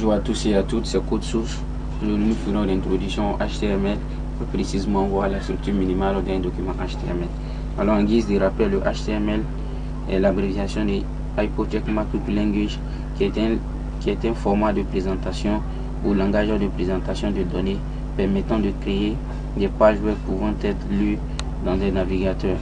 Bonjour à tous et à toutes, c'est Code Source. Nous ferons l'introduction HTML, plus précisément voir la structure minimale d'un document HTML. Alors en guise de rappel, le HTML est l'abréviation de Hypertext Markup Language, qui est un format de présentation ou langage de présentation de données permettant de créer des pages web pouvant être lues dans un navigateur.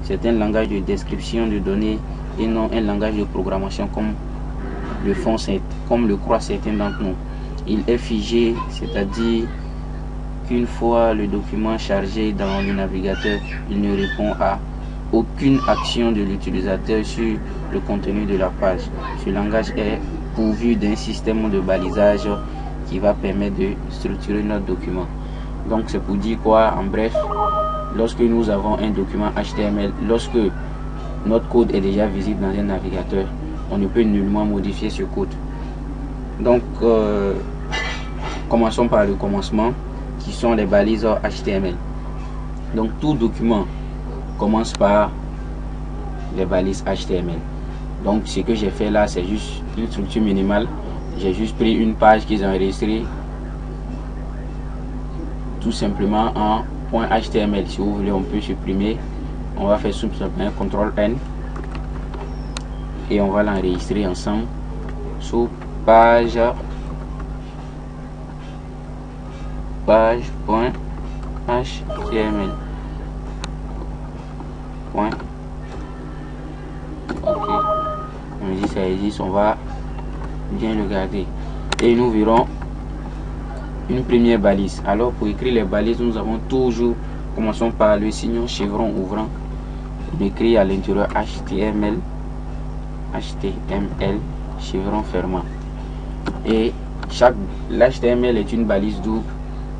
C'est un langage de description de données et non un langage de programmation comme le croient certains d'entre nous. Il est figé, c'est-à-dire qu'une fois le document chargé dans le navigateur, il ne répond à aucune action de l'utilisateur sur le contenu de la page. Ce langage est pourvu d'un système de balisage qui va permettre de structurer notre document. Donc c'est pour dire quoi? En bref, lorsque nous avons un document HTML, lorsque notre code est déjà visible dans un navigateur, on ne peut nullement modifier ce code. Donc commençons par le commencement, qui sont les balises HTML. Donc tout document commence par les balises HTML. Donc ce que j'ai fait là, c'est juste une structure minimale. J'ai juste pris une page qu'ils ont enregistrée tout simplement en .html. Si vous voulez, on peut supprimer. On va faire simplement CTRL N et on va l'enregistrer ensemble sous page.html. Ok, on me dit ça existe, on va bien le garder et nous verrons une première balise. Alors pour écrire les balises, nous avons toujours, commençons par le signe chevron ouvrant. On écrit à l'intérieur HTML chevron fermant, et l'HTML est une balise double.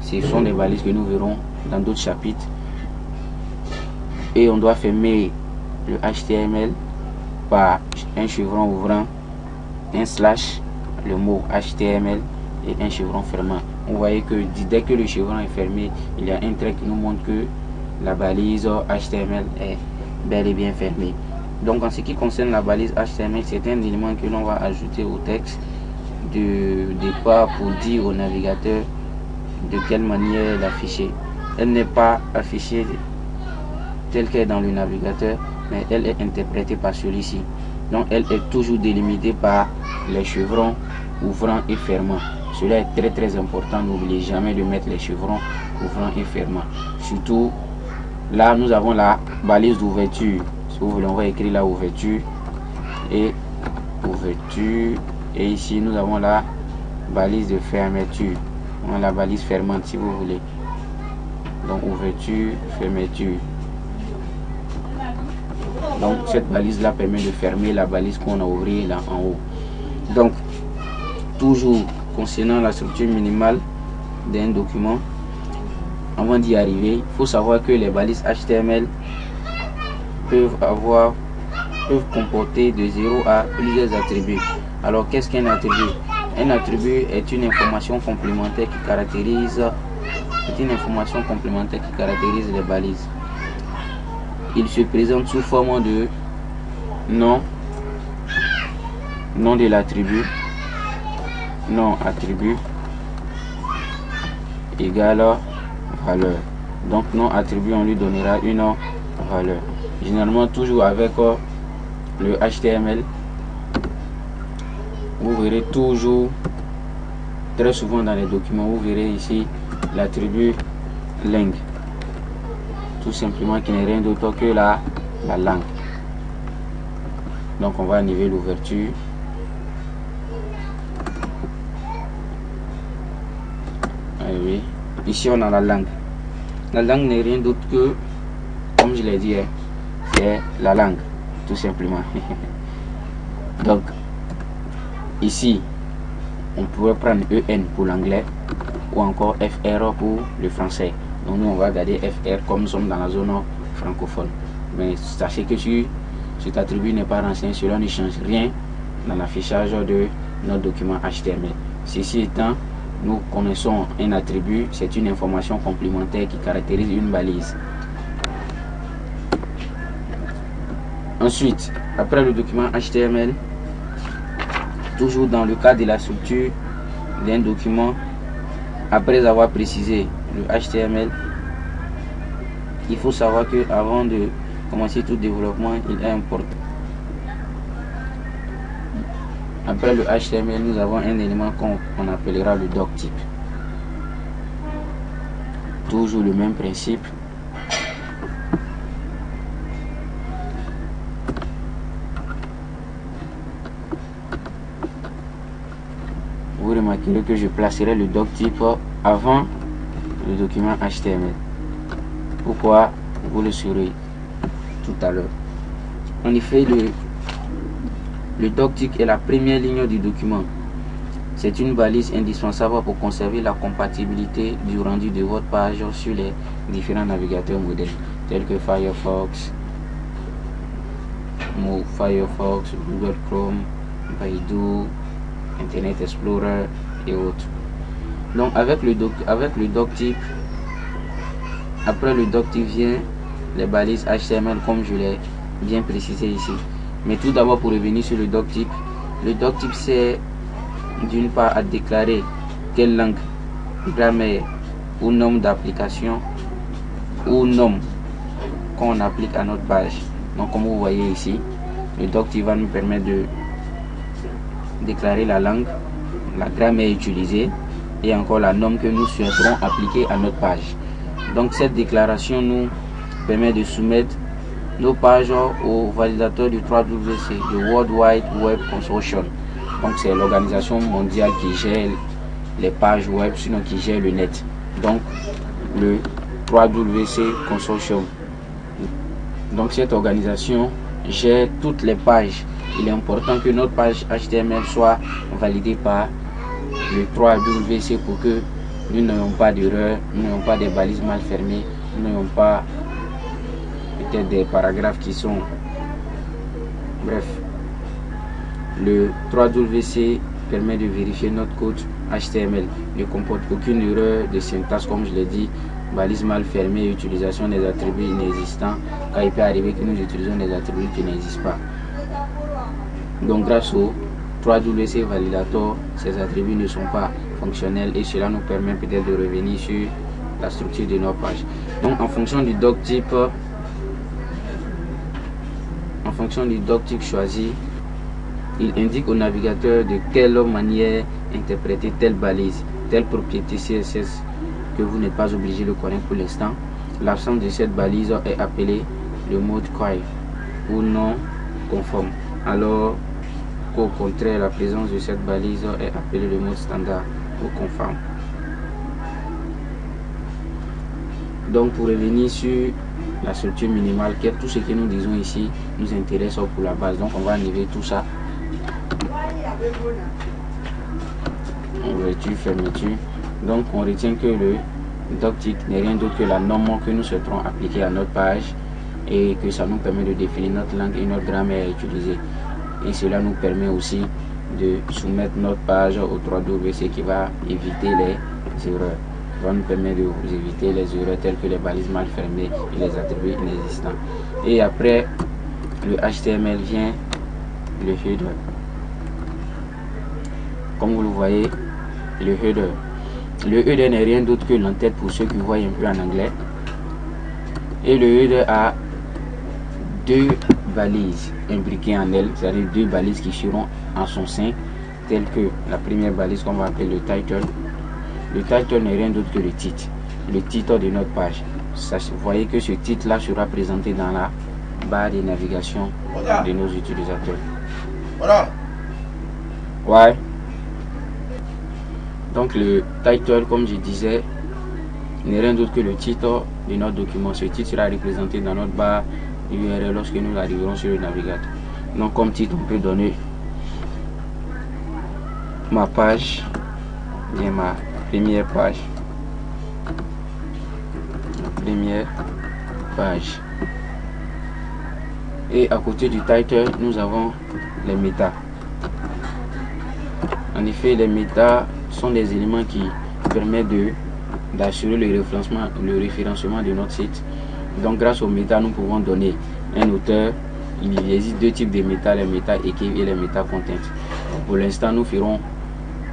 Ce sont des balises que nous verrons dans d'autres chapitres, et on doit fermer le HTML par un chevron ouvrant, un slash, le mot HTML et un chevron fermant. Vous voyez que dès que le chevron est fermé, il y a un trait qui nous montre que la balise HTML est bel et bien fermée. Donc en ce qui concerne la balise HTML, c'est un élément que l'on va ajouter au texte de départ pour dire au navigateur de quelle manière l'afficher. Elle n'est pas affichée telle qu'elle est dans le navigateur, mais elle est interprétée par celui-ci. Donc elle est toujours délimitée par les chevrons ouvrant et fermant. Cela est très important. N'oubliez jamais de mettre les chevrons ouvrant et fermant. Surtout là, nous avons la balise d'ouverture. Si vous voulez, on va écrire la ouverture, et ici nous avons la balise de fermeture. On a la balise fermante si vous voulez. Donc ouverture, fermeture. Donc cette balise là permet de fermer la balise qu'on a ouverte là en haut. Donc toujours concernant la structure minimale d'un document, avant d'y arriver, il faut savoir que les balises HTML peuvent comporter de 0 à plusieurs attributs. Alors qu'est-ce qu'un attribut? Un attribut est une information complémentaire qui caractérise les balises. Il se présente sous forme de nom de l'attribut, nom attribut égale valeur. Donc nom attribut, on lui donnera une valeur. Généralement toujours avec le HTML, vous verrez toujours, très souvent dans les documents, vous verrez ici l'attribut lang, tout simplement, qui n'est rien d'autre que la langue. Donc on va niveler l'ouverture. Oui. Ici on a la langue. La langue n'est rien d'autre que, comme je l'ai dit, c'est la langue, tout simplement. Donc ici on pourrait prendre EN pour l'anglais ou encore FR pour le français. Donc nous on va garder FR comme nous sommes dans la zone francophone. Mais sachez que si cet attribut n'est pas renseigné, cela ne change rien dans l'affichage de notre document HTML. Ceci étant, nous connaissons un attribut, c'est une information complémentaire qui caractérise une balise. Ensuite, après le document HTML, toujours dans le cas de la structure d'un document, après avoir précisé le HTML, il faut savoir que avant de commencer tout développement, il est important. Après le HTML, nous avons un élément qu'on appellera le doctype. Toujours le même principe. Vous remarquerez que je placerai le doctype avant le document HTML. Pourquoi? Vous le saurez tout à l'heure. En effet, le doctype est la première ligne du document. C'est une balise indispensable pour conserver la compatibilité du rendu de votre page sur les différents navigateurs modernes tels que Firefox, Google Chrome, Baidu, Internet Explorer et autres. Donc avec le doctype, après le doctype vient les balises HTML comme je l'ai bien précisé ici. Mais tout d'abord, pour revenir sur le doctype c'est d'une part à déclarer quelle langue, grammaire ou nom d'application ou nom qu'on applique à notre page. Donc comme vous voyez ici, le doctype va nous permettre de déclarer la langue, la grammaire utilisée et encore la norme que nous souhaiterons appliquer à notre page. Donc cette déclaration nous permet de soumettre nos pages au validateur du 3WC, le World Wide Web Consortium. Donc c'est l'organisation mondiale qui gère les pages web, sinon qui gère le net. Donc le 3WC Consortium. Donc cette organisation gère toutes les pages. Il est important que notre page HTML soit validée par le 3WC pour que nous n'ayons pas d'erreur, nous n'ayons pas des balises mal fermées, nous n'ayons pas peut-être des paragraphes qui sont... Bref, le 3WC permet de vérifier notre code HTML. Il ne comporte aucune erreur de syntaxe, comme je l'ai dit, balise mal fermée, utilisation des attributs inexistants, car il peut arriver que nous utilisons des attributs qui n'existent pas. Donc grâce au 3WC Validator, ces attributs ne sont pas fonctionnels et cela nous permet peut-être de revenir sur la structure de nos pages. Donc en fonction du doctype choisi, il indique au navigateur de quelle manière interpréter telle balise, telle propriété CSS que vous n'êtes pas obligé de connaître pour l'instant. L'absence de cette balise est appelée le mode quiet ou non conforme, alors qu'au contraire la présence de cette balise est appelée le mode standard ou conforme. Donc pour revenir sur la structure minimale, tout ce que nous disons ici nous intéresse pour la base. Donc on va enlever tout ça. Ouverture, fermeture. Donc on retient que le doctype n'est rien d'autre que la norme que nous souhaiterons appliquer à notre page et que ça nous permet de définir notre langue et notre grammaire à utiliser. Et cela nous permet aussi de soumettre notre page au 3WC qui va éviter les erreurs. Va nous permettre de vous éviter les erreurs telles que les balises mal fermées et les attributs inexistants. Et après le HTML vient le header. Comme vous le voyez, le header. Le header n'est rien d'autre que l'entête pour ceux qui voient un peu en anglais. Et le header a deux balises imbriquées en elle, c'est-à-dire deux balises qui seront en son sein, telles que la première balise qu'on va appeler le title. Le title n'est rien d'autre que le titre de notre page. Vous voyez que ce titre-là sera présenté dans la barre de navigation de nos utilisateurs. Voilà. Ouais. Donc le title, comme je disais, n'est rien d'autre que le titre de notre document. Ce titre sera représenté dans notre barre URL lorsque nous arriverons sur le navigateur. Donc comme titre, on peut donner ma page, bien ma première page. La première page. Et à côté du title, nous avons les méta. En effet, les méta sont des éléments qui permettent d'assurer le référencement de notre site. Donc grâce aux méta, nous pouvons donner un auteur. Il existe deux types de méta, les méta équipe et les méta content. Pour l'instant, nous ferons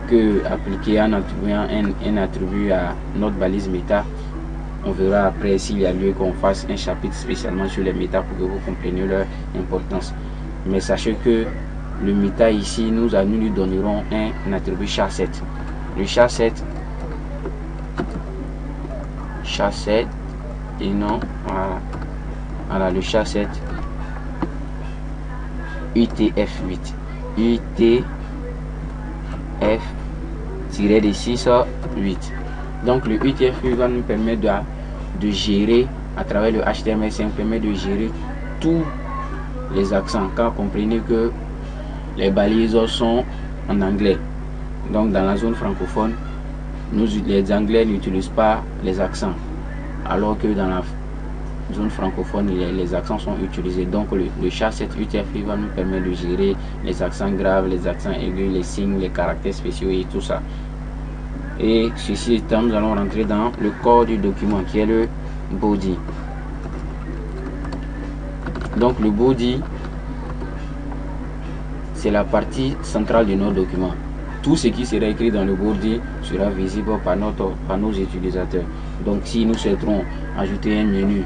que appliquer en attribuant un attribut à notre balise méta. On verra après s'il y a lieu qu'on fasse un chapitre spécialement sur les méta pour que vous compreniez leur importance. Mais sachez que le méta ici, nous lui donnerons un attribut char7. Le char7, et non, voilà le char7 UTF8, UTF-6-8. Donc le UTF8 va nous permettre de gérer à travers le HTML5, permet de gérer tous les accents, car comprenez que les balises sont en anglais. Donc dans la zone francophone, les Anglais n'utilisent pas les accents, alors que dans la zone francophone, les accents sont utilisés. Donc le char7 UTF va nous permettre de gérer les accents graves, les accents aigus, les signes, les caractères spéciaux et tout ça. Et ceci étant, nous allons rentrer dans le corps du document qui est le body. Donc le body, c'est la partie centrale de notre document. Tout ce qui sera écrit dans le body sera visible par nos utilisateurs. Donc si nous souhaiterons ajouter un menu,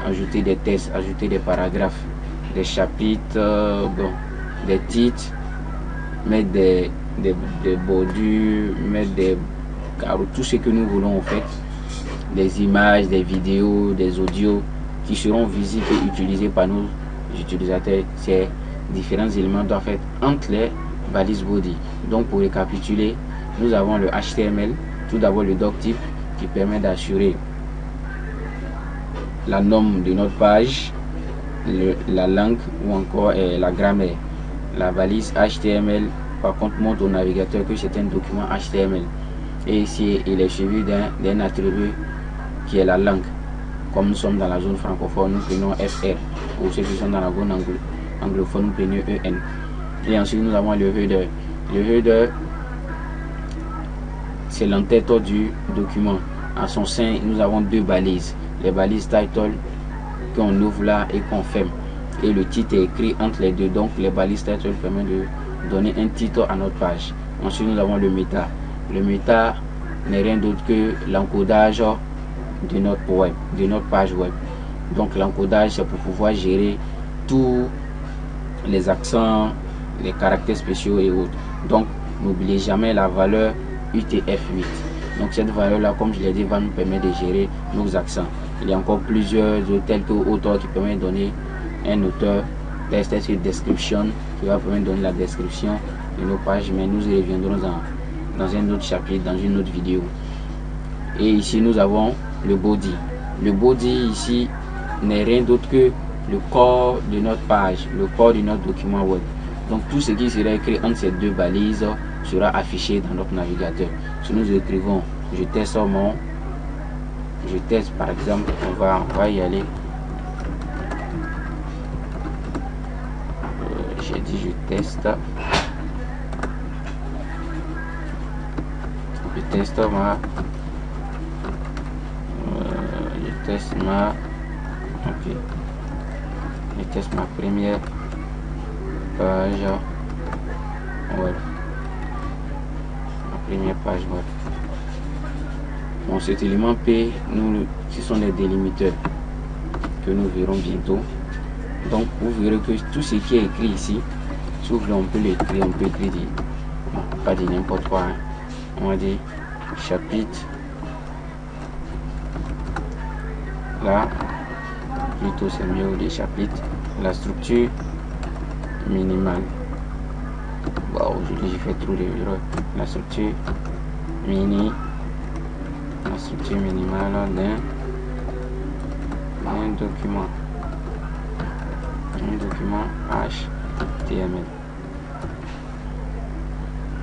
ajouter des textes, ajouter des paragraphes, des chapitres, des titres, mettre des bordures, mettre des carreaux, tout ce que nous voulons en fait, des images, des vidéos, des audios qui seront visibles et utilisés par nos utilisateurs. Ces différents éléments doivent être entre les balises body. Donc pour récapituler, nous avons le HTML, tout d'abord le doctype qui permet d'assurer la norme de notre page, la langue ou encore la grammaire. La balise HTML par contre montre au navigateur que c'est un document HTML, et ici il est suivi d'un attribut qui est la langue. Comme nous sommes dans la zone francophone, nous prenons FR. Pour ceux qui sont dans la zone anglophone, nous prenons EN. Et ensuite nous avons le header. Le header, c'est l'entête du document. À son sein, nous avons deux balises. Les balises title qu'on ouvre là et qu'on ferme. Et le titre est écrit entre les deux. Donc les balises title permettent de donner un titre à notre page. Ensuite nous avons le méta. Le méta n'est rien d'autre que l'encodage de notre web, de notre page web. Donc l'encodage, c'est pour pouvoir gérer tous les accents, les caractères spéciaux et autres. Donc n'oubliez jamais la valeur UTF-8. Donc cette valeur là, comme je l'ai dit, va nous permettre de gérer nos accents. Il y a encore plusieurs tels que auteur qui permet de donner un auteur, text description qui va permettre de donner la description de nos pages, mais nous y reviendrons dans un autre chapitre, dans une autre vidéo. Et ici nous avons le body. Le body ici n'est rien d'autre que le corps de notre page, le corps de notre document web. Donc tout ce qui sera écrit entre ces deux balises sera affiché dans notre navigateur. Si nous écrivons je teste par exemple, on va y aller. J'ai dit je teste ma première page web. Bon, cet élément P, ce sont des délimiteurs que nous verrons bientôt. Donc vous verrez que tout ce qui est écrit ici, si vous voulez, on peut l'écrire, pas dire n'importe quoi, hein. On va dire chapitre, là plutôt c'est mieux des chapitres, la structure minimale. Bon, aujourd'hui j'ai fait trop d'erreurs. La structure minimale d'un document, HTML.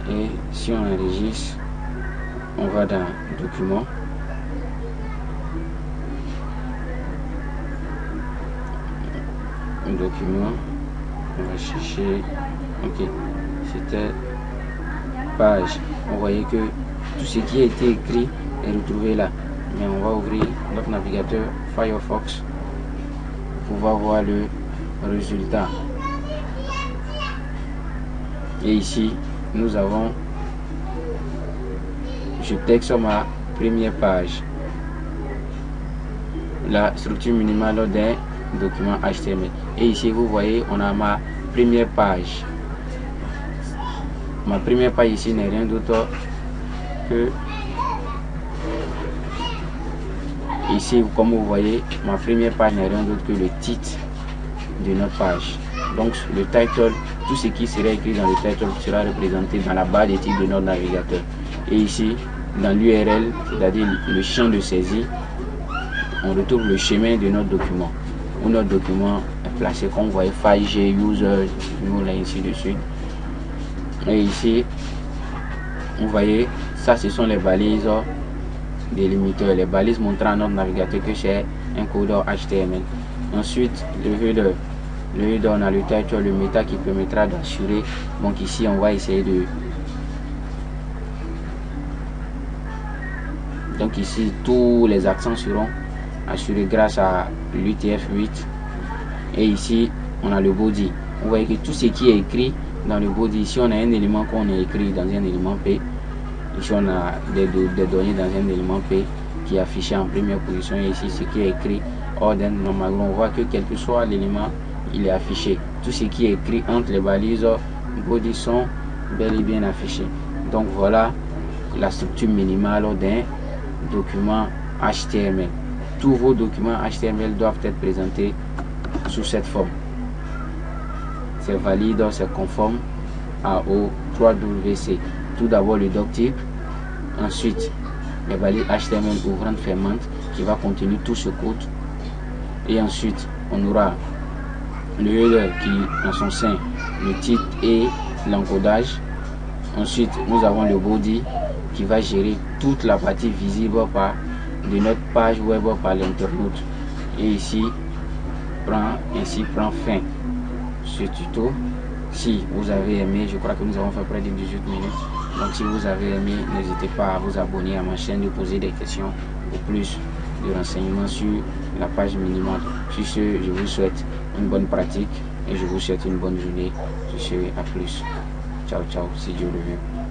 Et si on enregistre, on va dans document, on va chercher, ok, c'était page. On voyait que tout ce qui a été écrit est retrouvé là, mais on va ouvrir notre navigateur Firefox pour pouvoir voir le résultat. Et ici nous avons je texte ma première page. La structure minimale d'un document HTML. Et ici, vous voyez, on a ma première page. Ma première page ici n'est rien d'autre que ici, comme vous voyez, ma première page n'est rien d'autre que le titre de notre page. Donc le title, tout ce qui sera écrit dans le title sera représenté dans la barre des titres de notre navigateur. Et ici, dans l'URL, c'est-à-dire le champ de saisie, on retrouve le chemin de notre document. Où notre document est placé, comme vous voyez, file G, user, nous, ainsi de suite. Et ici, vous voyez, ça ce sont les balises délimiteurs, les balises montrant à notre navigateur que c'est un codeur HTML. Ensuite, le header, on a le title, le meta qui permettra d'assurer. Donc ici, on va essayer de... Donc ici, tous les accents seront assurés grâce à l'UTF-8. Et ici, on a le body. Vous voyez que tout ce qui est écrit dans le body, ici on a un élément qu'on a écrit dans un élément P. Ici on a des données dans un élément P qui est affiché en première position. Et ici ce qui est écrit order, normalement on voit que quel que soit l'élément, il est affiché. Tout ce qui est écrit entre les balises body sont bel et bien affichés. Donc voilà la structure minimale d'un document HTML. Tous vos documents HTML doivent être présentés sous cette forme. C'est valide, c'est conforme au 3WC. Tout d'abord le doctype, ensuite les balises HTML ouvrant fermante qui va contenir tout ce code, et ensuite on aura le header qui dans son sein le titre et l'encodage. Ensuite nous avons le body qui va gérer toute la partie visible de notre page web par l'internaute. Et ici prend fin ce tuto. Si vous avez aimé, je crois que nous avons fait près de 18 minutes. Donc si vous avez aimé, n'hésitez pas à vous abonner à ma chaîne, de poser des questions pour plus de renseignements sur la page minimale. Sur ce, je vous souhaite une bonne pratique et je vous souhaite une bonne journée. Sur ce, à plus. Ciao, ciao, si Dieu le veut.